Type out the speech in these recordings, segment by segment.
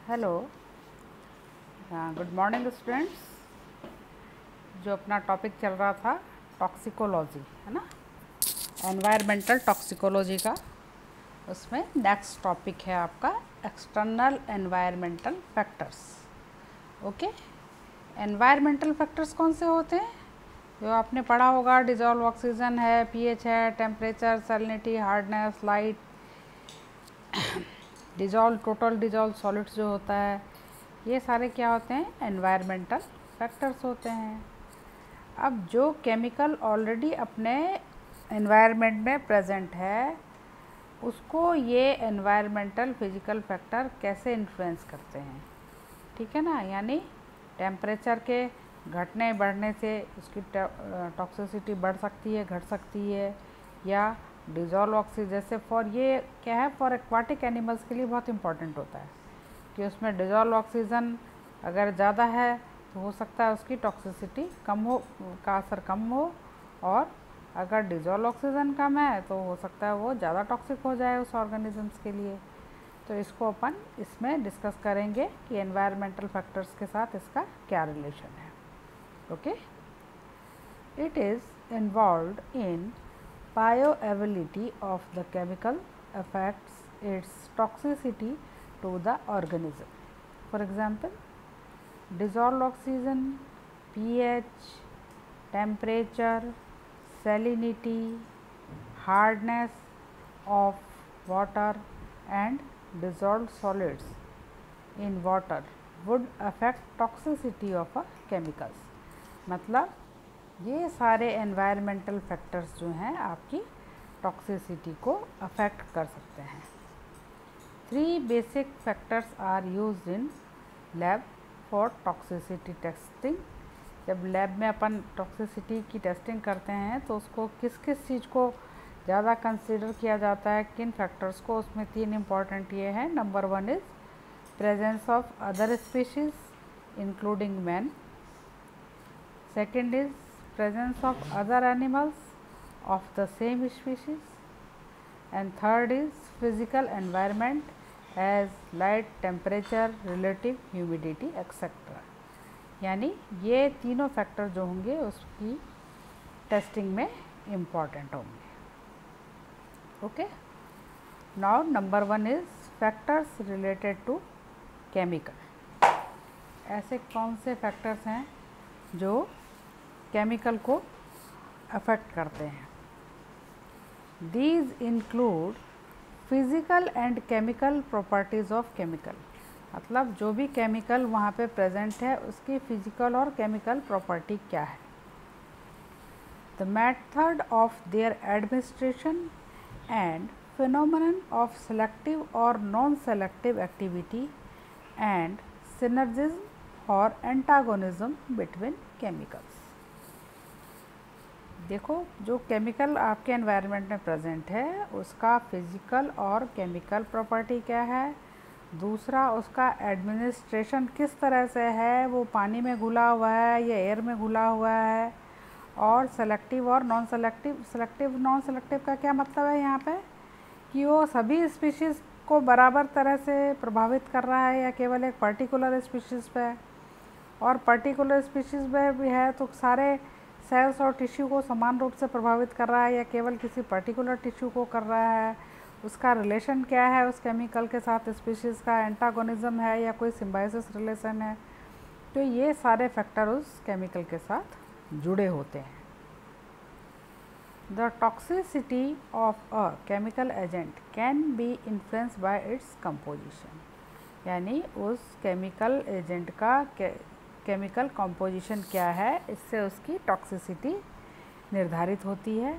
Hello, good morning students. जो अपना topic चल रहा था टॉक्सिकोलॉजी, है ना, एनवायरमेंटल टॉक्सिकोलॉजी का, उसमें नेक्स्ट टॉपिक है आपका external environmental factors. Okay, environmental factors कौन से होते हैं? जो आपने पढ़ा होगा, डिजॉल्व ऑक्सीजन है, पीएच है, temperature, salinity, hardness, light, dissolve total dissolve solids जो होता है, ये सारे क्या होते हैं? एनवायरमेंटल फैक्टर्स होते हैं। अब जो केमिकल ऑलरेडी अपने एनवायरनमेंट में प्रेजेंट है, उसको ये एनवायरमेंटल फिजिकल फैक्टर कैसे इन्फ्लुएंस करते हैं? ठीक है ना, यानी टेम्परेचर के घटने बढ़ने से उसकी टॉक्सिसिटी बढ़ सकती है, घट सकती है, या डिजॉल्व ऑक्सीजन जैसे ये क्या है, फॉर एक्वाटिक एनिमल्स के लिए बहुत इंपॉर्टेंट होता है कि उसमें डिजॉल्व ऑक्सीजन अगर ज़्यादा है तो हो सकता है उसकी टॉक्सिसिटी कम हो, का असर कम हो, और अगर डिजॉल्व ऑक्सीजन कम है तो हो सकता है वो ज़्यादा टॉक्सिक हो जाए उस ऑर्गेनिजम्स के लिए। तो इसको अपन इसमें डिस्कस करेंगे कि एनवायरमेंटल फैक्टर्स के साथ इसका क्या रिलेशन है। Okay, it is involved in bioavailability of the chemical affects its toxicity to the organism. For example, dissolved oxygen, pH, temperature, salinity, hardness of water and dissolved solids in water would affect toxicity of a chemicals. मतलब ये सारे environmental factors जो हैं आपकी toxicity को affect कर सकते हैं। 3 basic factors are used in lab for toxicity testing. जब लैब में अपन टॉक्सिसिटी की टेस्टिंग करते हैं तो उसको किस किस चीज़ को ज़्यादा कंसीडर किया जाता है, किन फैक्टर्स को? उसमें 3 इम्पॉर्टेंट ये हैं। Number 1 is presence of other species including man. Second is presence of other animals of the same species, and third is physical environment as light, temperature, relative humidity etc. यानी ये तीनों factor जो होंगे उसकी testing में important होंगे। Okay, now number 1 is factors related to chemical. ऐसे कौन से फैक्टर्स हैं जो केमिकल को अफेक्ट करते हैं? These include physical and chemical properties of chemical. मतलब जो भी केमिकल वहाँ पे प्रेजेंट है उसकी फिजिकल और केमिकल प्रॉपर्टी क्या है। The method of their administration and phenomenon of selective और non selective activity and synergism और एंटागोनिज्म बिटवीन केमिकल्स। देखो, जो केमिकल आपके एनवायरनमेंट में प्रेजेंट है उसका फिजिकल और केमिकल प्रॉपर्टी क्या है। दूसरा, उसका एडमिनिस्ट्रेशन किस तरह से है, वो पानी में घुला हुआ है या एयर में घुला हुआ है। और सेलेक्टिव और non selective. Selective non selective का क्या मतलब है यहाँ पे? कि वो सभी स्पीशीज़ को बराबर तरह से प्रभावित कर रहा है या केवल एक पर्टिकुलर स्पीशीज़ पे है। और पर्टिकुलर स्पीशीज़ में भी है तो सारे सेल्स और टिश्यू को समान रूप से प्रभावित कर रहा है या केवल किसी पर्टिकुलर टिश्यू को कर रहा है। उसका रिलेशन क्या है उस केमिकल के साथ स्पीशीज़ का, एंटागोनिज्म है या कोई सिम्बायोसिस रिलेशन है। तो ये सारे फैक्टर उस केमिकल के साथ जुड़े होते हैं। The toxicity of a chemical agent can be influenced by its composition. यानी उस केमिकल एजेंट का केमिकल कंपोजिशन क्या है, इससे उसकी टॉक्सिसिटी निर्धारित होती है।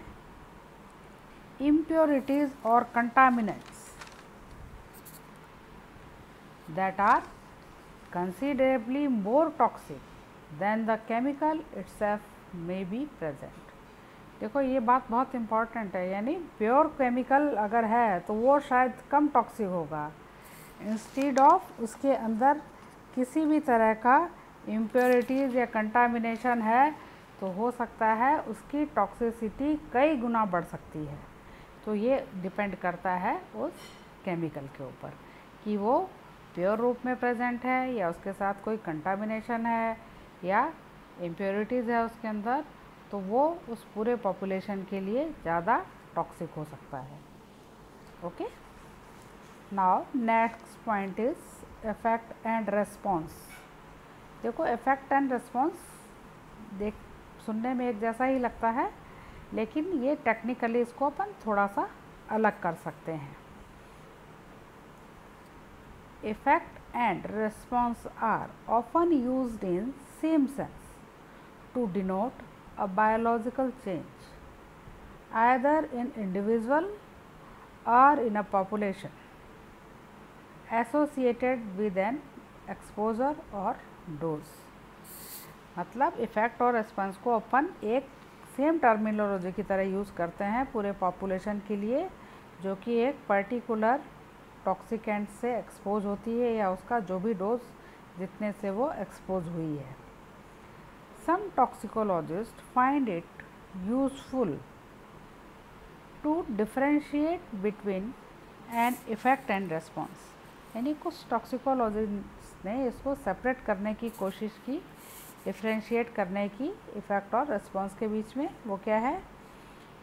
इम्प्योरिटीज़ और contaminants that are considerably more toxic than the chemical itself may be present. देखो, ये बात बहुत इम्पॉर्टेंट है, यानी प्योर केमिकल अगर है तो वो शायद कम टॉक्सिक होगा, इंस्टीड ऑफ उसके अंदर किसी भी तरह का इम्प्योरिटीज़ या कंटामिनेशन है तो हो सकता है उसकी टॉक्सिसिटी कई गुना बढ़ सकती है। तो ये डिपेंड करता है उस केमिकल के ऊपर कि वो प्योर रूप में प्रेजेंट है या उसके साथ कोई कंटामिनेशन है या इम्प्योरिटीज़ है उसके अंदर, तो वो उस पूरे पॉपुलेशन के लिए ज़्यादा टॉक्सिक हो सकता है। Okay, now next point is effect and response. देखो इफेक्ट एंड रेस्पॉन्स सुनने में एक जैसा ही लगता है, लेकिन ये टेक्निकली इसको अपन थोड़ा सा अलग कर सकते हैं। Effect and response are often used in same sense to denote a biological change either in individual or in a population associated with an exposure or dose। मतलब इफ़ेक्ट और रिस्पॉन्स को अपन एक सेम टर्मिनोलॉजी की तरह use करते हैं पूरे population के लिए, जो कि एक पर्टिकुलर टॉक्सिकेंट से एक्सपोज होती है या उसका जो भी डोज जितने से वो एक्सपोज हुई है। Some toxicologists find it useful to differentiate between an effect and response। यानी कुछ टॉक्सिकोलॉजिस्ट ने इसको सेपरेट करने की कोशिश की, डिफ्रेंशिएट करने की इफ़ेक्ट और रिस्पॉन्स के बीच में। वो क्या है?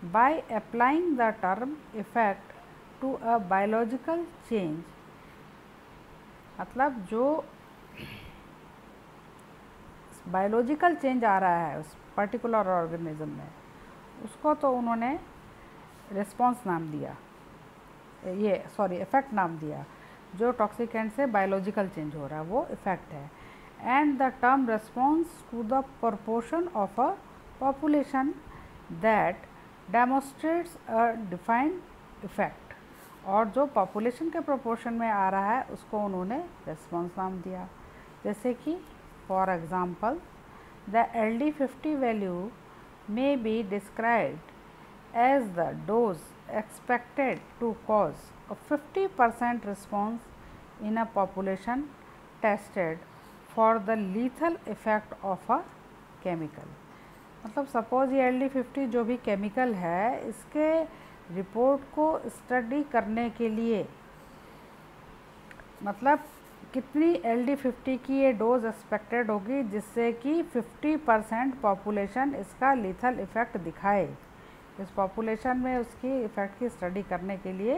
By applying the term effect to a biological change, मतलब जो बायोलॉजिकल चेंज आ रहा है उस पर्टिकुलर ऑर्गेनिज्म में, उसको तो उन्होंने रिस्पॉन्स नाम दिया, इफ़ेक्ट नाम दिया। जो टॉक्सिकेंट से बायोलॉजिकल चेंज हो रहा है वो इफ़ेक्ट है। And the term response to the proportion of a population that demonstrates a defined effect, और जो पॉपुलेशन के प्रोपोर्शन में आ रहा है उसको उन्होंने रिस्पॉन्स नाम दिया। जैसे कि for example, the LD50 value may be described as the dose expected to cause a 50% response in a population tested for the lethal effect of a chemical। मतलब सपोज ये LD50 जो भी केमिकल है, इसके रिपोर्ट को study करने के लिए, मतलब कितनी LD50 की ये डोज एक्सपेक्टेड होगी जिससे कि 50% पॉपुलेशन इसका लीथल इफ़ेक्ट दिखाए। इस पॉपुलेशन में उसकी इफ़ेक्ट की स्टडी करने के लिए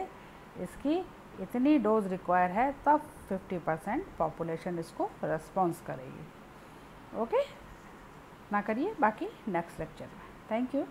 इसकी इतनी डोज रिक्वायर है, तब 50% पॉपुलेशन इसको रेस्पॉन्स करेगी। ओके, ना करिए बाकी नेक्स्ट लेक्चर में। Thank you.